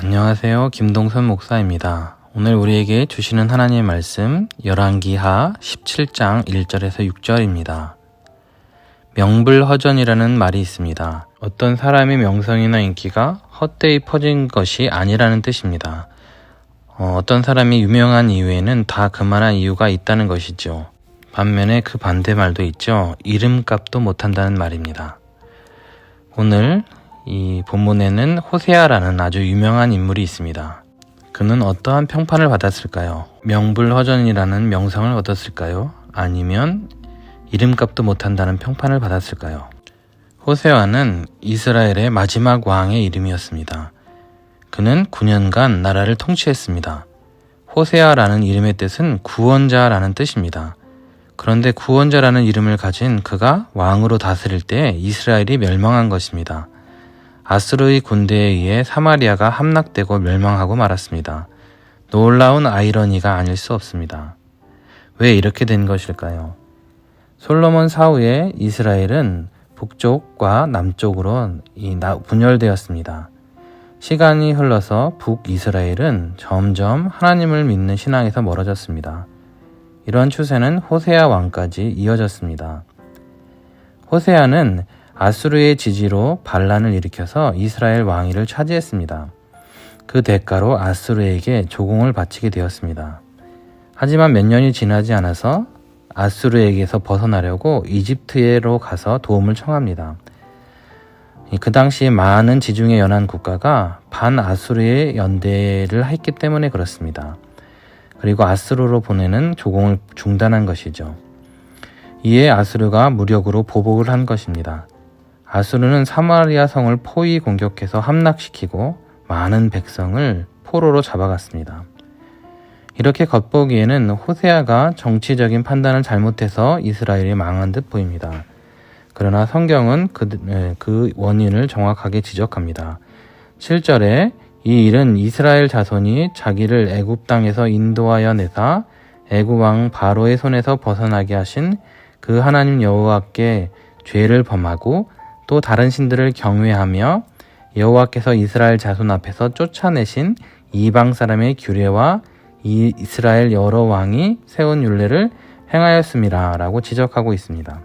안녕하세요. 김동선 목사입니다. 오늘 우리에게 주시는 하나님의 말씀 열왕기하 17장 1절에서 6절입니다. 명불허전이라는 말이 있습니다. 어떤 사람의 명성이나 인기가 헛되이 퍼진 것이 아니라는 뜻입니다. 어떤 사람이 유명한 이유에는 다 그만한 이유가 있다는 것이죠. 반면에 그 반대말도 있죠. 이름값도 못한다는 말입니다. 오늘 이 본문에는 호세아라는 아주 유명한 인물이 있습니다. 그는 어떠한 평판을 받았을까요? 명불허전이라는 명성을 얻었을까요? 아니면 이름값도 못한다는 평판을 받았을까요? 호세아는 이스라엘의 마지막 왕의 이름이었습니다. 그는 9년간 나라를 통치했습니다. 호세아라는 이름의 뜻은 구원자라는 뜻입니다. 그런데 구원자라는 이름을 가진 그가 왕으로 다스릴 때 이스라엘이 멸망한 것입니다. 아수르의 군대에 의해 사마리아가 함락되고 멸망하고 말았습니다. 놀라운 아이러니가 아닐 수 없습니다. 왜 이렇게 된 것일까요? 솔로몬 사후에 이스라엘은 북쪽과 남쪽으로 분열되었습니다. 시간이 흘러서 북이스라엘은 점점 하나님을 믿는 신앙에서 멀어졌습니다. 이런 추세는 호세아 왕까지 이어졌습니다. 호세아는 아수르의 지지로 반란을 일으켜서 이스라엘 왕위를 차지했습니다. 그 대가로 아수르에게 조공을 바치게 되었습니다. 하지만 몇 년이 지나지 않아서 아수르에게서 벗어나려고 이집트로 가서 도움을 청합니다. 그 당시 많은 지중해 연안 국가가 반아수르의 연대를 했기 때문에 그렇습니다. 그리고 아수르로 보내는 조공을 중단한 것이죠. 이에 아수르가 무력으로 보복을 한 것입니다. 아수르는 사마리아 성을 포위 공격해서 함락시키고 많은 백성을 포로로 잡아갔습니다. 이렇게 겉보기에는 호세아가 정치적인 판단을 잘못해서 이스라엘이 망한 듯 보입니다. 그러나 성경은 그 원인을 정확하게 지적합니다. 7절에 이 일은 이스라엘 자손이 자기를 애굽 땅에서 인도하여 내사 애굽 왕 바로의 손에서 벗어나게 하신 그 하나님 여호와께 죄를 범하고 또 다른 신들을 경외하며 여호와께서 이스라엘 자손 앞에서 쫓아내신 이방 사람의 규례와 이스라엘 여러 왕이 세운 율례를 행하였음이라 라고 지적하고 있습니다.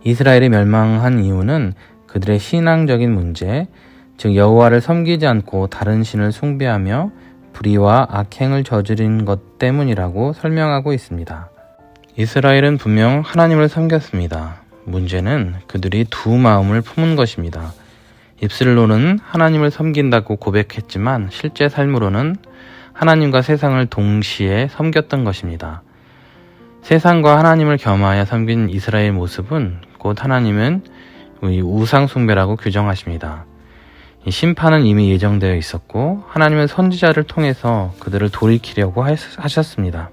이스라엘이 멸망한 이유는 그들의 신앙적인 문제, 즉 여호와를 섬기지 않고 다른 신을 숭배하며 불의와 악행을 저지른 것 때문이라고 설명하고 있습니다. 이스라엘은 분명 하나님을 섬겼습니다. 문제는 그들이 두 마음을 품은 것입니다. 입술로는 하나님을 섬긴다고 고백했지만 실제 삶으로는 하나님과 세상을 동시에 섬겼던 것입니다. 세상과 하나님을 겸하여 섬긴 이스라엘 모습은 곧 하나님은 우상 숭배라고 규정하십니다. 이 심판은 이미 예정되어 있었고 하나님은 선지자를 통해서 그들을 돌이키려고 하셨습니다.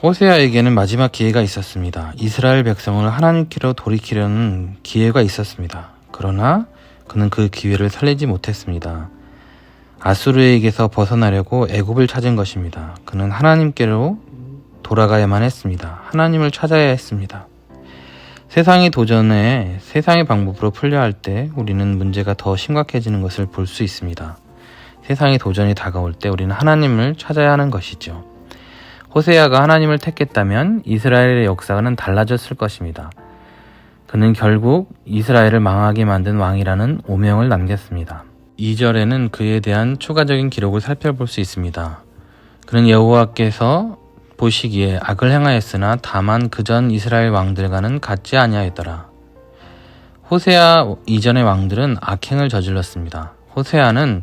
호세아에게는 마지막 기회가 있었습니다. 이스라엘 백성을 하나님께로 돌이키려는 기회가 있었습니다. 그러나 그는 그 기회를 살리지 못했습니다. 아수르에게서 벗어나려고 애굽을 찾은 것입니다. 그는 하나님께로 돌아가야만 했습니다. 하나님을 찾아야 했습니다. 세상의 도전에 세상의 방법으로 풀려 할 때 우리는 문제가 더 심각해지는 것을 볼 수 있습니다. 세상의 도전이 다가올 때 우리는 하나님을 찾아야 하는 것이죠. 호세아가 하나님을 택했다면 이스라엘의 역사는 달라졌을 것입니다. 그는 결국 이스라엘을 망하게 만든 왕이라는 오명을 남겼습니다. 2절에는 그에 대한 추가적인 기록을 살펴볼 수 있습니다. 그는 여호와께서 보시기에 악을 행하였으나 다만 그전 이스라엘 왕들과는 같지 아니하였더라. 호세아 이전의 왕들은 악행을 저질렀습니다. 호세아는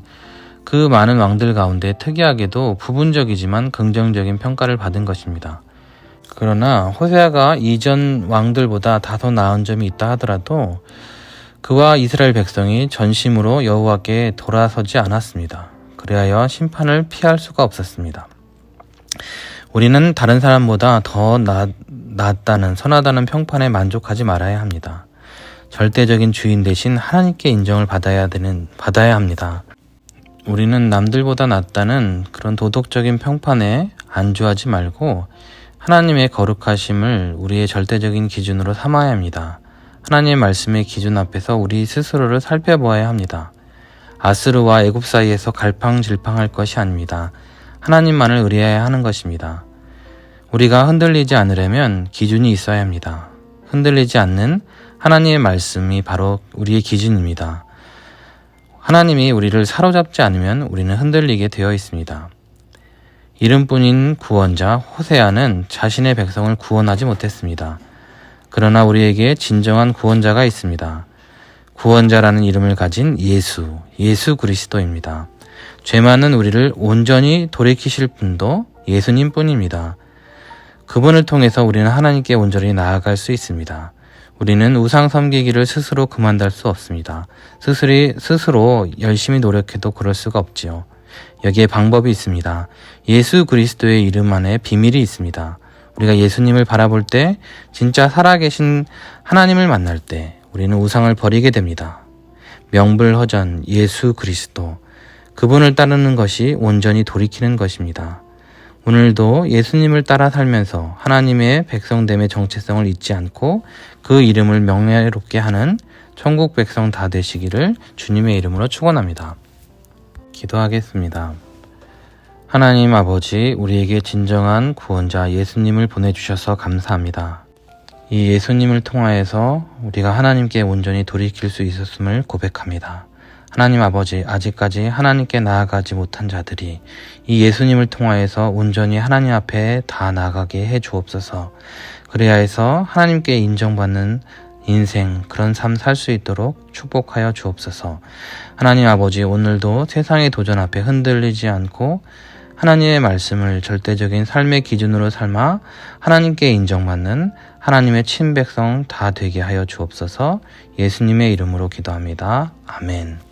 그 많은 왕들 가운데 특이하게도 부분적이지만 긍정적인 평가를 받은 것입니다. 그러나 호세아가 이전 왕들보다 다소 나은 점이 있다 하더라도 그와 이스라엘 백성이 전심으로 여호와께 돌아서지 않았습니다. 그리하여 심판을 피할 수가 없었습니다. 우리는 다른 사람보다 더 낫다는 선하다는 평판에 만족하지 말아야 합니다. 절대적인 주인 대신 하나님께 인정을 받아야 합니다. 우리는 남들보다 낫다는 그런 도덕적인 평판에 안주하지 말고 하나님의 거룩하심을 우리의 절대적인 기준으로 삼아야 합니다. 하나님의 말씀의 기준 앞에서 우리 스스로를 살펴보아야 합니다. 아스르와 애굽 사이에서 갈팡질팡할 것이 아닙니다. 하나님만을 의뢰해야 하는 것입니다. 우리가 흔들리지 않으려면 기준이 있어야 합니다. 흔들리지 않는 하나님의 말씀이 바로 우리의 기준입니다. 하나님이 우리를 사로잡지 않으면 우리는 흔들리게 되어 있습니다. 이름뿐인 구원자 호세아는 자신의 백성을 구원하지 못했습니다. 그러나 우리에게 진정한 구원자가 있습니다. 구원자라는 이름을 가진 예수 그리스도입니다. 죄 많은 우리를 온전히 돌이키실 분도 예수님 뿐입니다. 그분을 통해서 우리는 하나님께 온전히 나아갈 수 있습니다. 우리는 우상 섬기기를 스스로 그만둘 수 없습니다. 스스로 열심히 노력해도 그럴 수가 없지요. 여기에 방법이 있습니다. 예수 그리스도의 이름 안에 비밀이 있습니다. 우리가 예수님을 바라볼 때, 진짜 살아계신 하나님을 만날 때 우리는 우상을 버리게 됩니다. 명불허전 예수 그리스도, 그분을 따르는 것이 온전히 돌이키는 것입니다. 오늘도 예수님을 따라 살면서 하나님의 백성됨의 정체성을 잊지 않고 그 이름을 명예롭게 하는 천국 백성 다 되시기를 주님의 이름으로 축원합니다. 기도하겠습니다. 하나님 아버지, 우리에게 진정한 구원자 예수님을 보내주셔서 감사합니다. 이 예수님을 통하여서 우리가 하나님께 온전히 돌이킬 수 있었음을 고백합니다. 하나님 아버지, 아직까지 하나님께 나아가지 못한 자들이 이 예수님을 통하여서 온전히 하나님 앞에 다 나아가게 해 주옵소서. 그래야 해서 하나님께 인정받는 인생, 그런 삶 살 수 있도록 축복하여 주옵소서. 하나님 아버지, 오늘도 세상의 도전 앞에 흔들리지 않고 하나님의 말씀을 절대적인 삶의 기준으로 삼아 하나님께 인정받는 하나님의 친백성 다 되게 하여 주옵소서. 예수님의 이름으로 기도합니다. 아멘.